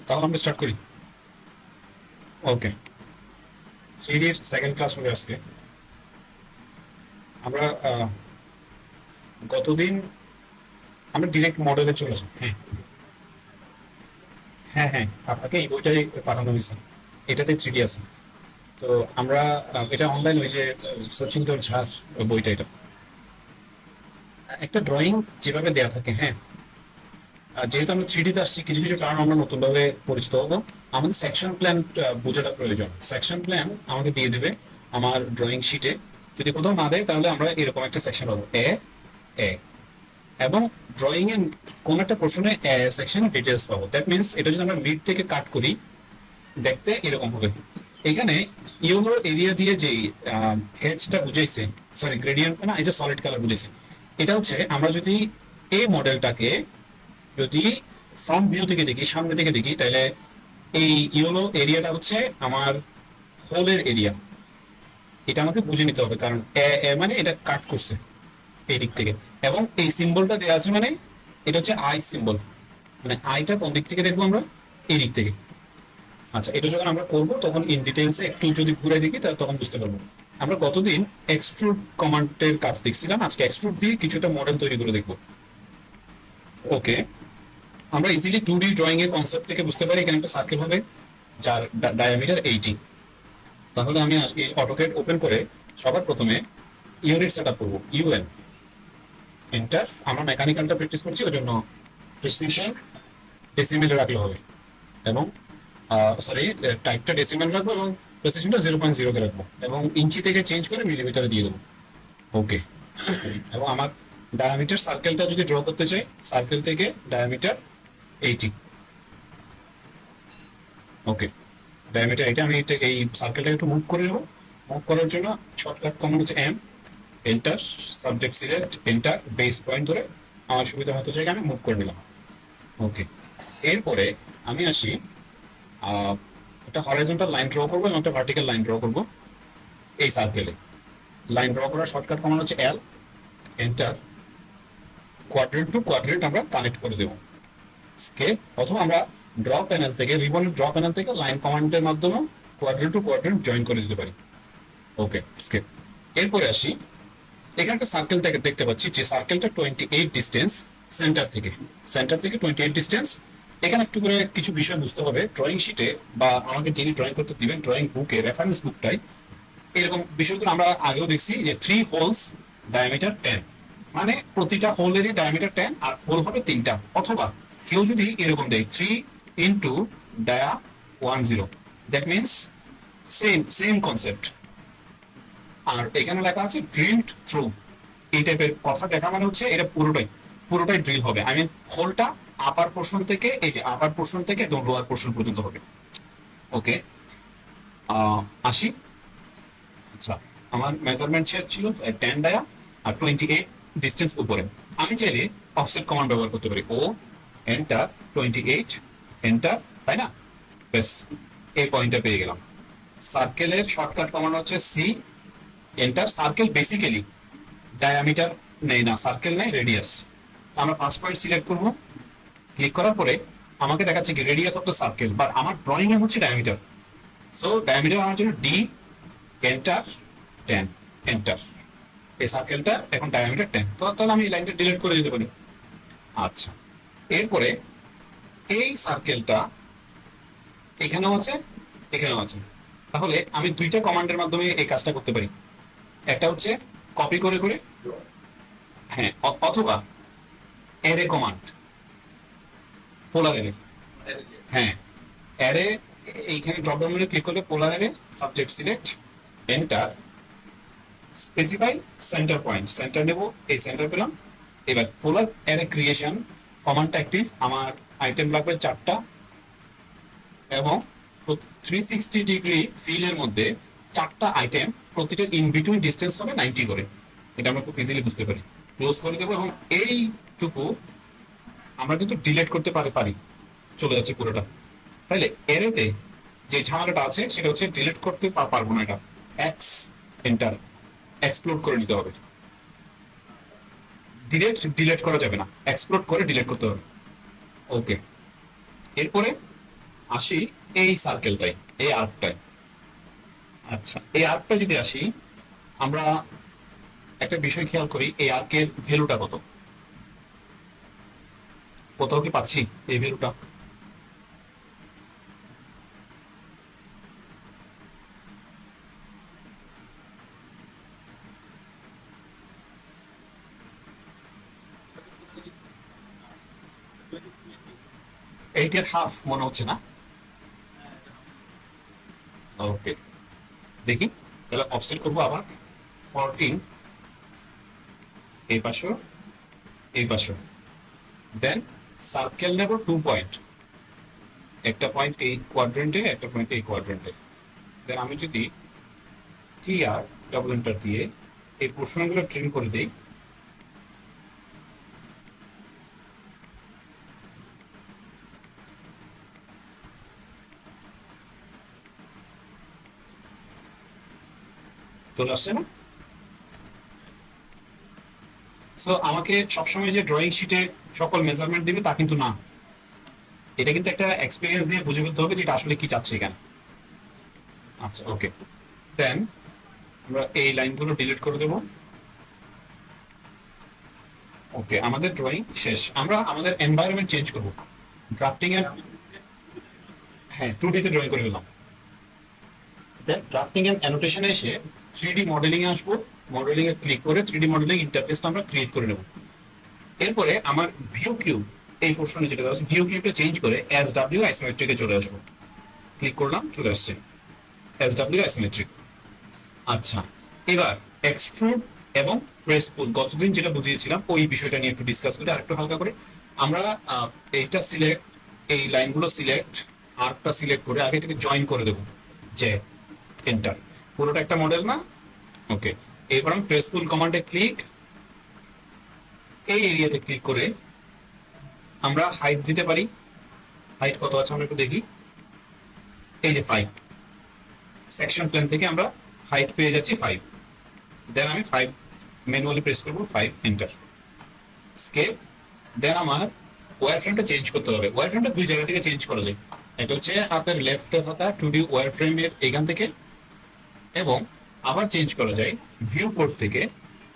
তাহলে আমরা স্টার্ট করি। ওকে, থ্রিডির সেকেন্ড ক্লাস হবে আজকে। আমরা গতদিন আমরা ডিরেক্ট মডেলে চলে আসি। হ্যাঁ হ্যাঁ হ্যাঁ, আপনাকে এই বইটাই পাঠানো হয়েছে, এটাতে থ্রিডি আছে। তো আমরা এটা অনলাইন, ওই যে সচিন্দর ঝার বইটা, এটা একটা ড্রয়িং যেভাবে দেয়া থাকে। হ্যাঁ, আর যেহেতু আমরা থ্রিডিতে আসছি, কিছু কিছু কারণ আমরা নতুনভাবে পরিচিত হবো। আমাদের সেকশন প্ল্যান বোঝাটা প্রয়োজন। সেকশন প্ল্যান আমাকে দিয়ে দেবে আমার ড্রয়িং শিটে। যদি কোথাও না দেয় তাহলে আমরা এরকম একটা সেকশন পাবো, এ এ এবং ড্রয়িং এর কোন একটা প্রশ্নে সেকশন ডিটেলস পাবো। দ্যাট মিনস এটা যদি আমরা মিড থেকে কাট করি, দেখতে এরকম হবে। এখানে ইয়েলো এরিয়া দিয়ে যে হেডসটা বুঝাইছে, সরি গ্রেডিয়েন্ট না, এই যে সলিড কালার বুঝাইছে, এটা হচ্ছে আমরা যদি এই মডেলটাকে যদি ফ্রন্ট ভিউ থেকে দেখি, সামনে থেকে দেখি, তাহলে এই ইয়েলো এরিয়াটা হচ্ছে আমার হোলের এরিয়া। এটা আমাকে বুঝে নিতে হবে, কারণ মানে এটা কাট করছে এই দিক থেকে, এবং এই সিম্বলটা দেওয়া আছে মানে এটা হচ্ছে আই সিম্বল। মানে আইটা কোন দিক থেকে দেখবো আমরা? এই দিক থেকে। আচ্ছা, এটা যখন আমরা করবো তখন ইন ডিটেলসে একটু যদি ঘুরে দেখি তাহলে তখন বুঝতে পারবো। আমরা গতদিন এক্সট্রুড কমান্ডের কাজ দেখছিলাম, আজকে এক্সট্রুড দিয়ে কিছুটা মডেল তৈরি করে দেখবো। ওকে, আমরা ইজিলি 2D ড্রয়িং এর কনসেপ্ট থেকে বুঝতে পারি এখানে একটা সার্কেল হবে যার ডায়ামিটার 80। তাহলে আমি অটোক্যাড ওপেন করে সবার প্রথমে ইউনিট সেট আপ করবো, ইউএন এন্টার। আমরা মেকানিক্যালটা প্র্যাকটিস করছি, ওই জন্য প্রেসিশন ডেসিমেলে রাখলে হবে, এবং সরি টাইপটা ডেসিমেল রাখবো এবং প্রেসিশনটা 0.0 কে রাখবো, এবং ইঞ্চি থেকে চেঞ্জ করে মিলিমিটারে দিয়ে দেবো। ওকে, এবং আমার ডায়ামিটার সার্কেলটা যদি ড্র করতে চাই, সার্কেল থেকে ডায়ামিটার 80। ওকে, ডায়ামিটার এটা আমি এই সার্কেলটা একটু মুভ করে নেবো। মুভ করার জন্য শর্টকাট কমান্ড হচ্ছে M, enter, subject select, enter, base point ধরে আমার সুবিধা মতো জায়গায় আমি মুভ করে নিলাম। ওকে, এরপরে আমি আসি একটা হরাইজন্টাল লাইন ড্র করবো এবং একটা ভার্টিক্যাল লাইন ড্র করবো এই সার্কেলে। লাইন ড্র করার শর্টকাট কমান্ড হচ্ছে এল, এন্টার, কোয়াড্রেন্ট টু কোয়াড্রেন্ট আমরা কানেক্ট করে দেবো। স্কেপ, অথবা আমরা ড্র প্যানেল থেকে, রিবনের ড্র প্যানেল থেকে লাইন কমান্ডের মাধ্যমে কোয়াড্রেন্ট টু কোয়াড্রেন্ট জয়েন করে দিতে পারি। ওকে, স্কেপ। এরপরে আসি, এখানে একটা সার্কেল থেকে দেখতে পাচ্ছি যে সার্কেলটা 28 ডিস্টেন্স সেন্টার থেকে 28 ডিস্টেন্স। এখানে একটু করে কিছু বিষয় বুঝতে হবে। ড্রয়িং শিটে বা আমাকে যিনি ড্রয়িং করতে দিবেন, ড্রয়িং বুকে, রেফারেন্স বুকটাই এরকম বিষয়গুলো আমরা আগেও দেখছি যে 3 হোলস ডায়ামিটার 10, মানে প্রতিটা হোলেরই ডায়ামিটার 10 আর হোল হবে 3টা। অথবা কেউ যদি এরকম দেয় 3 into dia 10, that means same same concept. আর এখানে লেখা আছে ড্রিলড থ্রু, এই টাইপের কথা দেখা মানে হচ্ছে এটা পুরোটাই ড্রিল হবে। আই মিন হোলটা আপার পোর্শন থেকে, এই যে আপার পোর্শন থেকে একদম লোয়ার পোর্শন পর্যন্ত হবে। ওকে, আসি। আচ্ছা, আমার মেজারমেন্ট ছিল 10 ডায়া আর 28 ডিস্টেন্স উপরে। আমি চাইলে অফসেট কমান্ড ব্যবহার করতে পারি, ও এন্টার 28 এন্টার, তাই না? বেশ, এই পয়েন্টটা পেয়ে গেলাম। সার্কেলের শর্টকাট কমান্ড হচ্ছে C, enter. Circle basically diameter নেই না, সার্কেল নেই, রেডিয়াস। আমরা 5 পয়েন্ট সিলেক্ট করব। ক্লিক করার পরে আমাকে দেখাচ্ছে কি radius of the circle, but আমার ড্রয়িং এ হচ্ছে ডায়ামিটার। সো ডায়ামিটার আমার জন্য ডি, এন্টার, 10 এন্টার। এই সার্কেলটা এখন ডায়ামিটার 10, তো তাহলে আমি এই লাইনটা ডিলিট করে দিতে পারি। আচ্ছা, এরপরে এই সার্কেলটা এখানেও আছে, এখানেও আছে। তাহলে আমি দুইটা কমান্ডের মাধ্যমে এই কাজটা করতে পারি। একটা হচ্ছে কপি করে করে, হ্যাঁ, অথবা অ্যারে কমান্ড, পোলার অ্যারে। হ্যাঁ, অ্যারে, এইখানে ড্রপ ডাউন মেনু ক্লিক করলে polar array, subject select, enter, specify centre point, centre নেব, এই সেন্টার পেলাম। এবার পোলার অ্যারে ক্রিয়েশন কমান্ডটা অ্যাক্টিভ, আমার আইটেম লাগবে 4টা, এবং 360 ডিগ্রি ফিলের মধ্যে 4টা আইটেম, প্রতিটার ইন বিটুইন ডিস্টেন্স হবে 90 করে। এটা আমরা খুব ইজিলি বুঝতে পারি। ক্লোজ করে দেবো, এবং এইটুকু আমরা কিন্তু ডিলিট করতে পারি, চলে যাচ্ছে পুরোটা। তাইলে এরেতে যে ঝামেলাটা আছে সেটা হচ্ছে ডিলিট করতে পারবো না, এটা এক্স এন্টার, এক্সপ্লোড করে নিতে হবে। ডিলিট করা যাবে না, এক্সপ্লোড করে ডিলিট করতে হবে। ওকে, এরপরে আসি এই সার্কেলটাই, এই আর্কটাই। আচ্ছা, এই আর্কটা যদি আসি, আমরা একটা বিষয় খেয়াল করি, এই আর্কের ভ্যালুটা কত? কোথাও কি পাচ্ছি এই ভ্যালুটা? এইটের হাফ মনে হচ্ছে না? ওকে, দেখি তাহলে অফসেট করবো আবার 14 এই পাশে, এই পাশে। দেন সার্কেল নেব 2 পয়েন্ট, একটা পয়েন্ট এই কোয়াড্রেন্টে, একটা পয়েন্ট এই কোয়াড্রেন্টে। দেন আমি যদি টি আর ডাবল এন্টার দিয়ে এই পোর্শনগুলো ট্রিম করে দিই, চলে আসছে না? সো আমাকে সবসময় যে ড্রয়িং শিটে সকল মেজারমেন্ট দিবে তা কিন্তু না, এটা কিন্তু একটা এক্সপিরিয়েন্স দিয়ে বুঝে ফেলতে হবে যে এটা আসলে কি চাচ্ছে এখানে। আচ্ছা, ওকে। দেন আমরা এই লাইনগুলো ডিলিট করে দেবো। ওকে, আমাদের ড্রয়িং শেষ। আমরা আমাদের এনভায়রনমেন্ট চেঞ্জ করব, ড্রাফটিং এর। হ্যাঁ, 2D তে ড্রয়িং করে ফেললাম। দেন ড্রাফটিং এন্ড অ্যানোটেশনে এসে 3D মডেলিং এ আসবো। মডেলিং এ ক্লিক করে 3D মডেলিং ইন্টারফেসটা আমরা ক্রিয়েট করে নেব। এরপরে আমার ভিউ কিউব, এই পোর্শনে যেটা আছে ভিউ কিউবটা চেঞ্জ করে এস ডাব্লিউ আইসোমেট্রিকে চলে আসবো। ক্লিক করলাম, চলে আসছে এস ডাব্লিউ আইসোমেট্রিক। আচ্ছা, এবার এক্সট্রুড এবং প্রেস পুল, গতদিন যেটা বুঝিয়েছিলাম ওই বিষয়টা নিয়ে একটু ডিসকাস করি আরেকটু হালকা করে। আমরা এইটা সিলেক্ট, এই লাইনগুলো সিলেক্ট, আর্কটা সিলেক্ট করে আগে থেকে জয়েন করে দেবো, যে এন্টার। পুরোটা একটা মডেল না? ওকে। এরপর আমি প্রেস পুল কমান্ডে ক্লিক, এই এরিয়াতে ক্লিক করে আমরা হাইট দিতে পারি। হাইট কত আছে আমরা একটু দেখি, এই যে 5। সেকশন প্ল্যান থেকে আমরা হাইট পেয়ে যাচ্ছি 5। দেন আমি 5 ম্যানুয়ালি প্রেস করবো, 5 এন্টার, স্কেপ। দেন আমার ওয়ার ফ্রেমটা চেঞ্জ করতে হবে। ওয়ার ফ্রেমটা দুই জায়গা থেকে চেঞ্জ করা যায়। এটা হচ্ছে আপনার লেফটে থাকা 2D ওয়ার ফ্রেমের এখান থেকে, এবং আবার চেঞ্জ করা যায় ভিউ পোর্ট থেকে,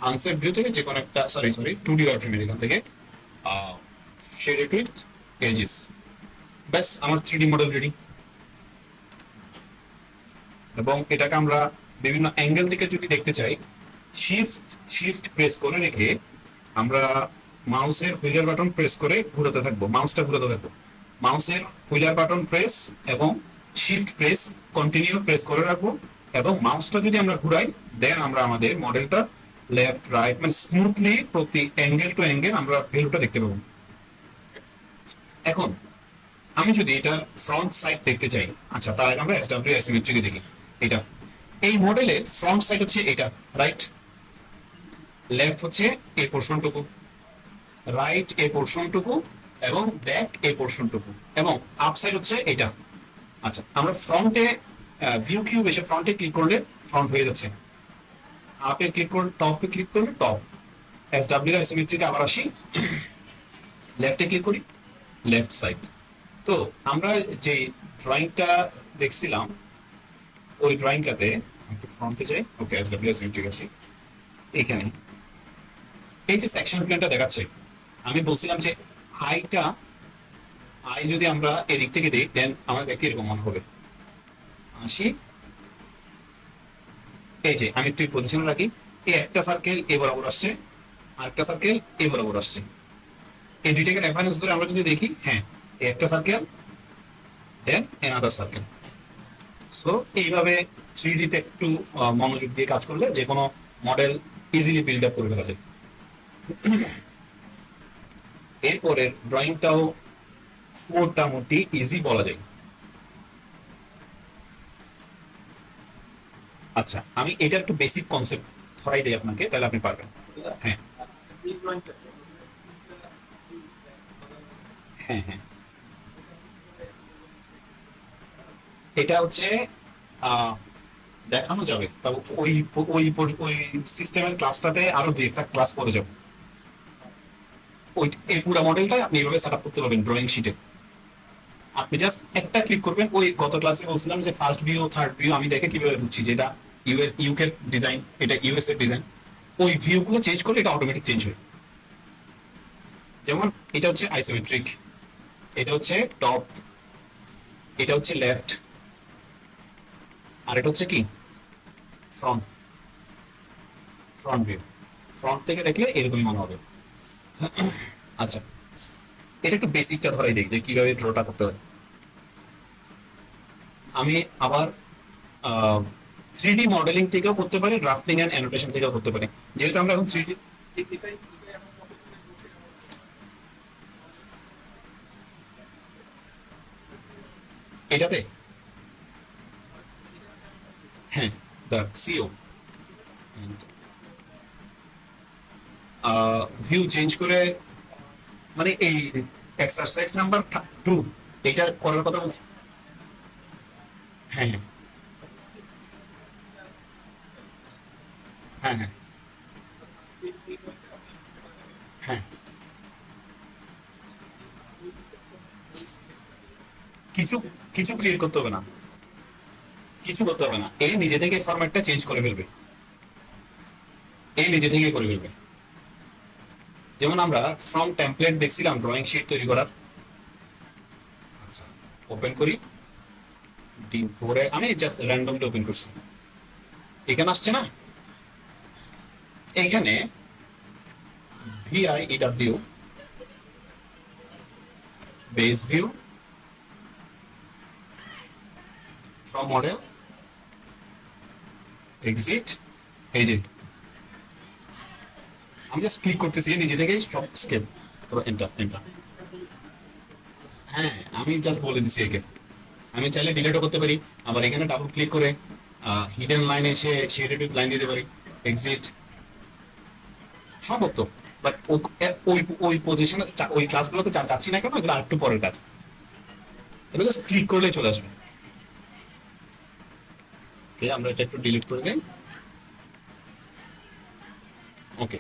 আনসেট ভিউ থেকে, যে কোনো একটা, সরি 2D ওয়ার ফ্রেমের এখান থেকে শেডেড উইথ এজেস। ব্যাস, আমার 3D মডেল রেডি। এবং এটাকে আমরা বিভিন্ন অ্যাঙ্গেল থেকে যদি দেখতে চাই, শিফট শিফট প্রেস করে রেখে আমরা মাউসের হুইলার বাটন প্রেস করে ঘোরাতে থাকবো, মাউসটা ঘোরাতে থাকবো। মাউসের হুইলার বাটন প্রেস এবং শিফট প্রেস কন্টিনিউ প্রেস করে রাখবো, এবং মাউসটা যদি আমরা ঘুরাই, দেন আমরা আমাদের মডেলটা লেফট রাইট মানে স্মুথলি প্রতি অ্যাঙ্গেল টু অ্যাঙ্গেল আমরা ভ্যালুটা দেখতে পাবো। এখন আমি যদি এটা ফ্রন্ট সাইড দেখতে চাই, আচ্ছা তার আগে আমরা এসডব্লিউ আইসোমেট্রিক দেখি। এটা এই মডেলের ফ্রন্ট সাইড হচ্ছে এটা, রাইট। লেফট হচ্ছে এই পোর্শনটুকু, রাইট এই পোর্শনটুকু, এবং ব্যাক এই পোর্শনটুকু, এবং আপ সাইড হচ্ছে এটা। আচ্ছা, আমরা ফ্রন্টে ভিউ কিউব এসে ফ্রন্টে ক্লিক করলে ফ্রন্ট হয়ে যাচ্ছে। আপে ক্লিক করলে, টপে ক্লিক করলে টপ। এসডব্লিউ আইসোমেট্রিকে আবার আসি, লেফটে ক্লিক করি, লেফট সাইড। তো আমরা যে ড্রয়িংটা দেখছিলাম ওই ড্রয়িংটাতে একটু ফ্রন্টে যাই। ওকে, এসডব্লিউ আইসোমেট্রিক আসি, এখানে এই যে সেকশন প্ল্যানটা দেখাচ্ছে, আমি বলছিলাম যে আইটা, আই যদি আমরা এদিক থেকে দিই, দেন আমার দেখতে এরকম মনে হবে। আসি, এই যে আমি একটু পজিশনে রাখি, এই একটা সার্কেল এ বরাবর আসছে, আরেকটা সার্কেল এ বরাবর আসছে। এই দুইটাকে রেফারেন্স ধরে আমরা যদি দেখি, হ্যাঁ এই একটা সার্কেল, দেন অ্যানাদার সার্কেল। সো এইভাবে 3D তে একটু মনোযোগ দিয়ে কাজ করলে যে কোনো মডেল ইজিলি বিল্ড আপ করে ফেলা যায়। এরপরের ড্রয়িংটাও মোটামুটি ইজি বলা যায়। আচ্ছা, আমি এটা একটু বেসিক কনসেপ্ট ধরাই দিই আপনাকে, তাহলে আপনি পারবেন। হ্যাঁ হ্যাঁ হ্যাঁ, এটা হচ্ছে আহ, দেখানো যাবে, তবে ওই ওই ওই সিস্টেমের ক্লাসটাতে আরো দুই একটা ক্লাস করে যাবো। ওই এই পুরো মডেলটা আপনি এইভাবে সেট আপ করতে পারবেন ড্রয়িং শিটে। আপনি জাস্ট একটা ক্লিক করবেন। ওই গত ক্লাসে বলছিলাম যে ফার্স্ট ভিউ থার্ড ভিউ আমি দেখে কিভাবে বুঝছি যে এটা ইউকে ডিজাইন, এটা ইউএস এর ডিজাইন। ওই ভিউ গুলো চেঞ্জ করলে এটা অটোমেটিক চেঞ্জ হয়। যেমন এটা হচ্ছে আইসোমেট্রিক, এটা হচ্ছে টপ, এটা হচ্ছে লেফট, আর এটা হচ্ছে কি ফ্রন্ট। ফ্রন্ট ভিউ, ফ্রন্ট থেকে দেখলে এরকমই মনে হবে। আচ্ছা, এটা একটু বেসিকটা ধরাই দিই যে কিভাবে ড্রটা করতে হয়। আমি আবার 3D মডেলিং থেকেও করতে পারি, ড্রাফটিং এন্ড অ্যানোটেশন থেকেও করতে পারি। যেহেতু আমরা এখন 3D এটাতে, হ্যাঁ, দ্য সিও ভিউ চেঞ্জ করে, মানে এই এক্সারসাইজ নাম্বার 2 এটা করার কথা বলছি। হ্যাঁ হ্যাঁ হ্যাঁ হ্যাঁ হ্যাঁ, কিছু কিছু ক্রিয়েট করতে হবে না, কিছু করতে হবে না, এই নিজে থেকে ফরম্যাটটা চেঞ্জ করে ফেলবে, এই নিজে থেকে করে ফেলবে। যেমন আমরা ফ্রম টেমপ্লেট দেখছিলাম ড্রয়িং শিট তৈরি করার। আচ্ছা, ওপেন করি D4 এ, আমি জাস্ট র্যান্ডমলি ওপেন করছি। এখানে আসছে না, এইখানে VIEW base view from model exit, এই যে আমি জাস্ট ক্লিক করতেছি নিজে থেকেই সব স্কেপ, তো এন্টার এন্টার। হ্যাঁ, আমি জাস্ট বলে দিচ্ছি একে। আমি চাইলে ডিলিটও করতে পারি, আবার এখানে ডাবল ক্লিক করে হিডেন লাইনে এসে শেডেড লাইন দিতে পারি, এক্সিট, সম্ভব তো। বাট ওই ওই পজিশনে ওই ক্লাসগুলোতে যাচ্ছি না কেন, এগুলো আরেকটু পরের কাজ। এটা জাস্ট ক্লিক করলেই চলে আসবে। ওকে, আমরা এটা একটু ডিলিট করে দিই। ওকে,